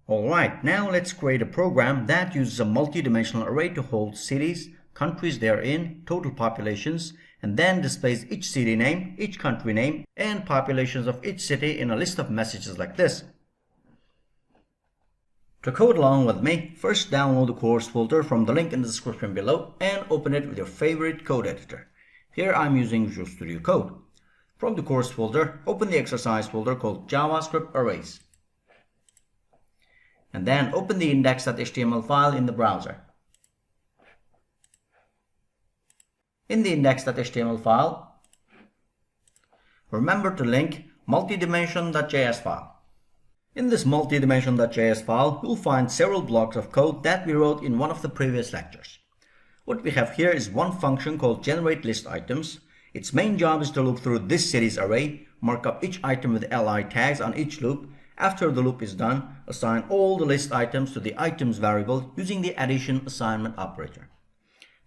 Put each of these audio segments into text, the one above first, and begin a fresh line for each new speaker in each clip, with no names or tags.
Alright, now let's create a program that uses a multi-dimensional array to hold cities, countries they're in, total populations, and then displays each city name, each country name, and populations of each city in a list of messages like this. To code along with me, first download the course folder from the link in the description below and open it with your favorite code editor. Here I'm using Visual Studio Code. From the course folder, open the exercise folder called JavaScript Arrays. And then open the index.html file in the browser. In the index.html file, remember to link multidimension.js file. In this multidimension.js file, you'll find several blocks of code that we wrote in one of the previous lectures. What we have here is one function called generateListItems. Its main job is to loop through this cities array, mark up each item with li tags on each loop. After the loop is done, assign all the list items to the items variable using the addition assignment operator.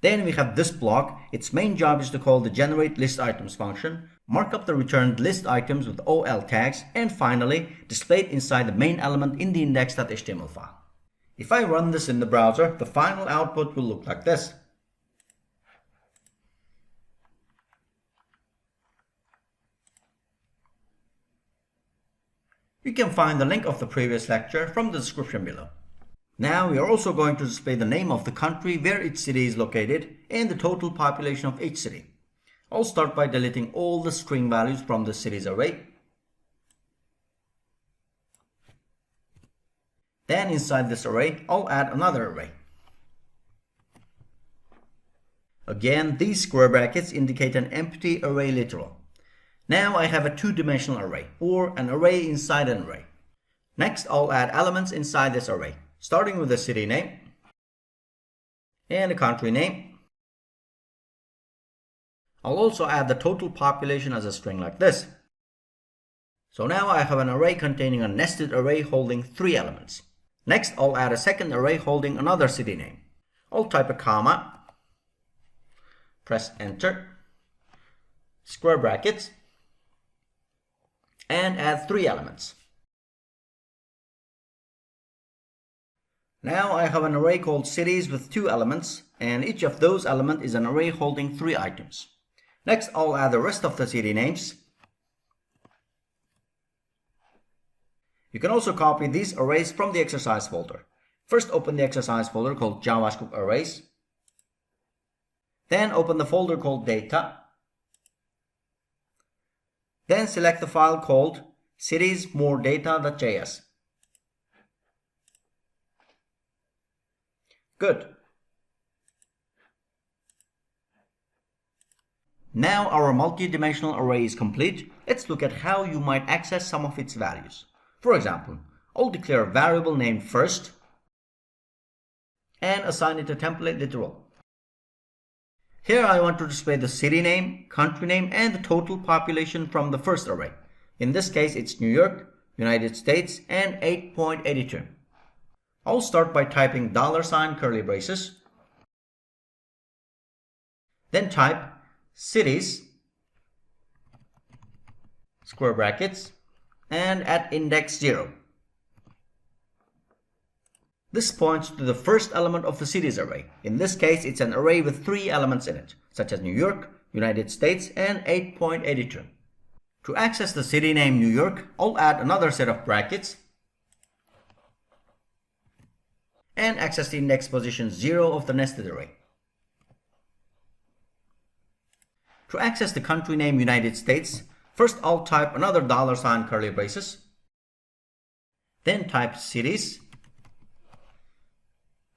Then we have this block. Its main job is to call the generateListItems function, mark up the returned list items with ol tags, and finally display it inside the main element in the index.html file. If I run this in the browser, the final output will look like this. You can find the link of the previous lecture from the description below. Now we are also going to display the name of the country where each city is located and the total population of each city. I'll start by deleting all the string values from the cities array. Then inside this array, I'll add another array. Again, these square brackets indicate an empty array literal. Now I have a two-dimensional array, or an array inside an array. Next, I'll add elements inside this array, starting with the city name and the country name. I'll also add the total population as a string like this. So now I have an array containing a nested array holding 3 elements. Next, I'll add a second array holding another city name. I'll type a comma, press enter, square brackets, and add 3 elements. Now I have an array called cities with 2 elements, and each of those elements is an array holding 3 items. Next, I'll add the rest of the city names. You can also copy these arrays from the exercise folder. First, open the exercise folder called JavaScript Arrays. Then open the folder called Data. Then select the file called citiesmoredata.js. Good. Now our multi-dimensional array is complete. Let's look at how you might access some of its values. For example, I'll declare a variable name first and assign it a template literal. Here I want to display the city name, country name, and the total population from the first array. In this case, it's New York, United States, and 8.82. I'll start by typing $ curly braces. Then type cities, square brackets, and at index 0. This points to the first element of the cities array. In this case, it's an array with 3 elements in it, such as New York, United States, and 8.82. To access the city name New York, I'll add another set of brackets and access the index position 0 of the nested array. To access the country name United States, first I'll type another $ curly braces, then type cities,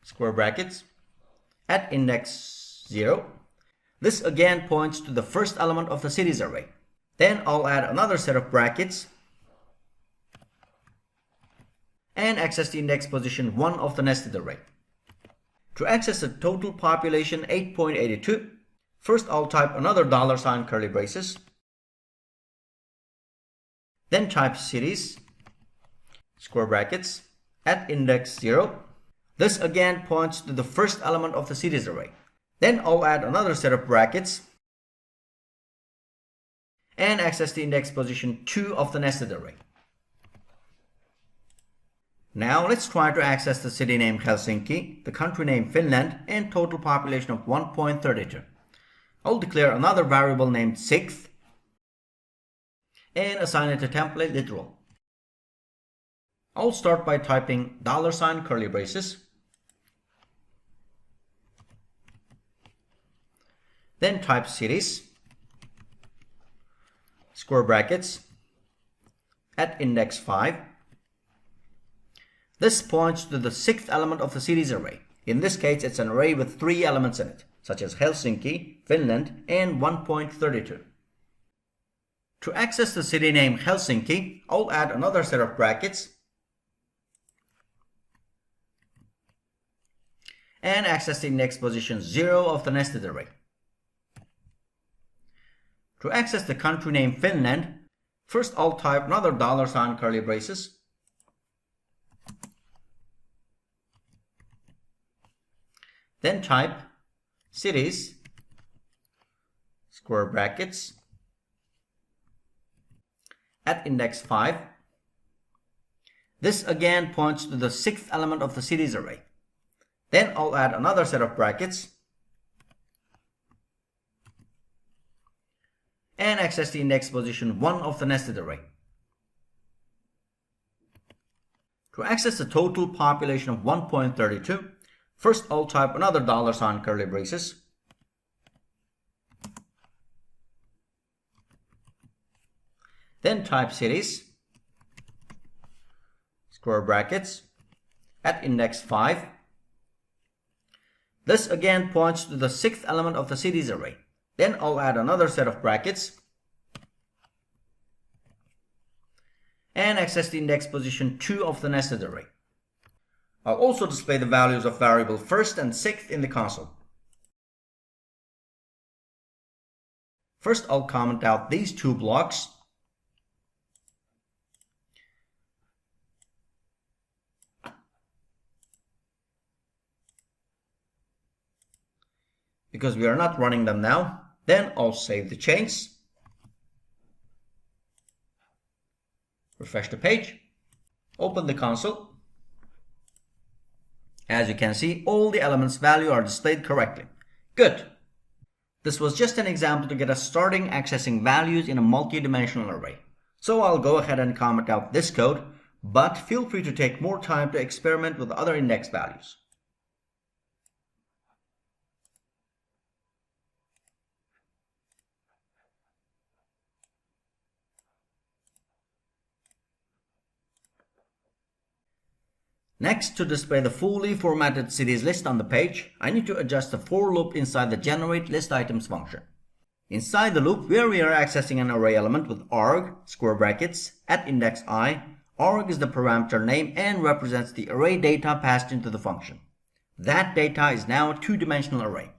square brackets, at index 0. This again points to the first element of the cities array. Then I'll add another set of brackets and access the index position 1 of the nested array. To access the total population 8.82, first I'll type another $ curly braces, then type cities, square brackets, at index 0. This again points to the first element of the cities array. Then I'll add another set of brackets and access the index position 2 of the nested array. Now let's try to access the city name Helsinki, the country name Finland, and total population of 1.32. I'll declare another variable named sixth and assign it a template literal. I'll start by typing $ curly braces, then type cities, square brackets, at index 5. This points to the sixth element of the cities array. In this case, it's an array with 3 elements in it, such as Helsinki, Finland, and 1.32. To access the city name Helsinki, I'll add another set of brackets and access the index position 0 of the nested array. To access the country name Finland, first I'll type another $ curly braces, then type cities, square brackets, at index 5. This again points to the sixth element of the cities array. Then I'll add another set of brackets and access the index position 1 of the nested array. To access the total population of 1.32, first I'll type another $ curly braces, then type cities, square brackets, at index 5. This again points to the sixth element of the cities array. Then I'll add another set of brackets and access the index position 2 of the nested array. I'll also display the values of variable first and sixth in the console. First, I'll comment out these 2 blocks. Because we are not running them now. Then I'll save the change. Refresh the page. Open the console. As you can see, all the elements' values are displayed correctly. Good. This was just an example to get us starting accessing values in a multi-dimensional array. So I'll go ahead and comment out this code, but feel free to take more time to experiment with other index values. Next, to display the fully formatted cities list on the page, I need to adjust the for loop inside the generate list items function. Inside the loop, where we are accessing an array element with arg, square brackets, at index I, arg is the parameter name and represents the array data passed into the function. That data is now a 2-dimensional array.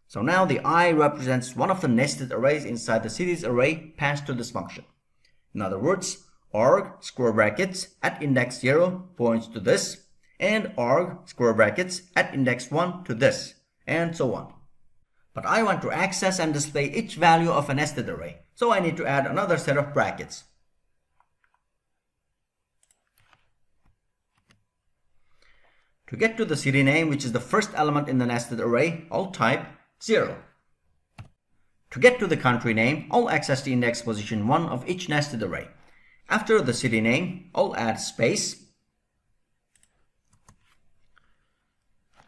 So now the I represents one of the nested arrays inside the cities array passed to this function. In other words, arg, square brackets, at index 0 points to this, and arg, square brackets, at index 1 to this, and so on. But I want to access and display each value of a nested array, so I need to add another set of brackets. To get to the city name, which is the first element in the nested array, I'll type 0. To get to the country name, I'll access the index position 1 of each nested array. After the city name, I'll add space,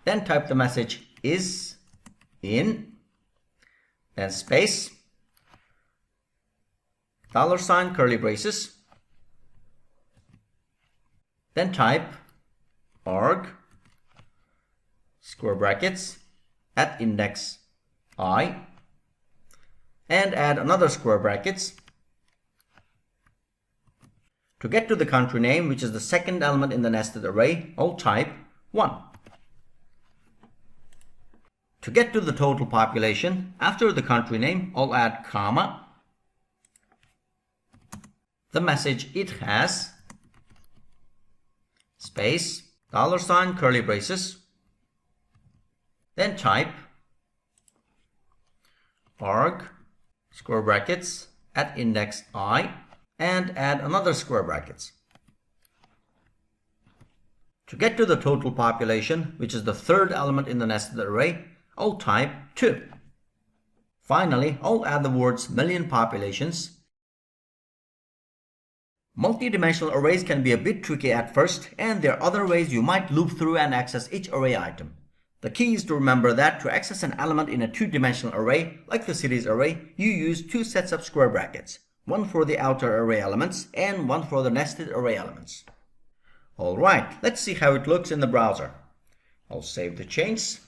then type the message is in, then space, $ curly braces, then type arg, square brackets, at index I, and add another square brackets. To get to the country name, which is the second element in the nested array, I'll type 1. To get to the total population, after the country name, I'll add comma, the message it has, space, $ curly braces, then type arg, square brackets, at index I, and add another square brackets. To get to the total population, which is the third element in the nested array, I'll type 2. Finally, I'll add the words million populations. Multi-dimensional arrays can be a bit tricky at first, and there are other ways you might loop through and access each array item. The key is to remember that to access an element in a two-dimensional array, like the cities array, you use two sets of square brackets, one for the outer array elements and one for the nested array elements. Alright, let's see how it looks in the browser. I'll save the changes.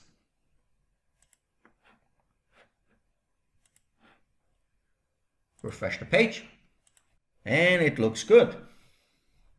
Refresh the page. And it looks good.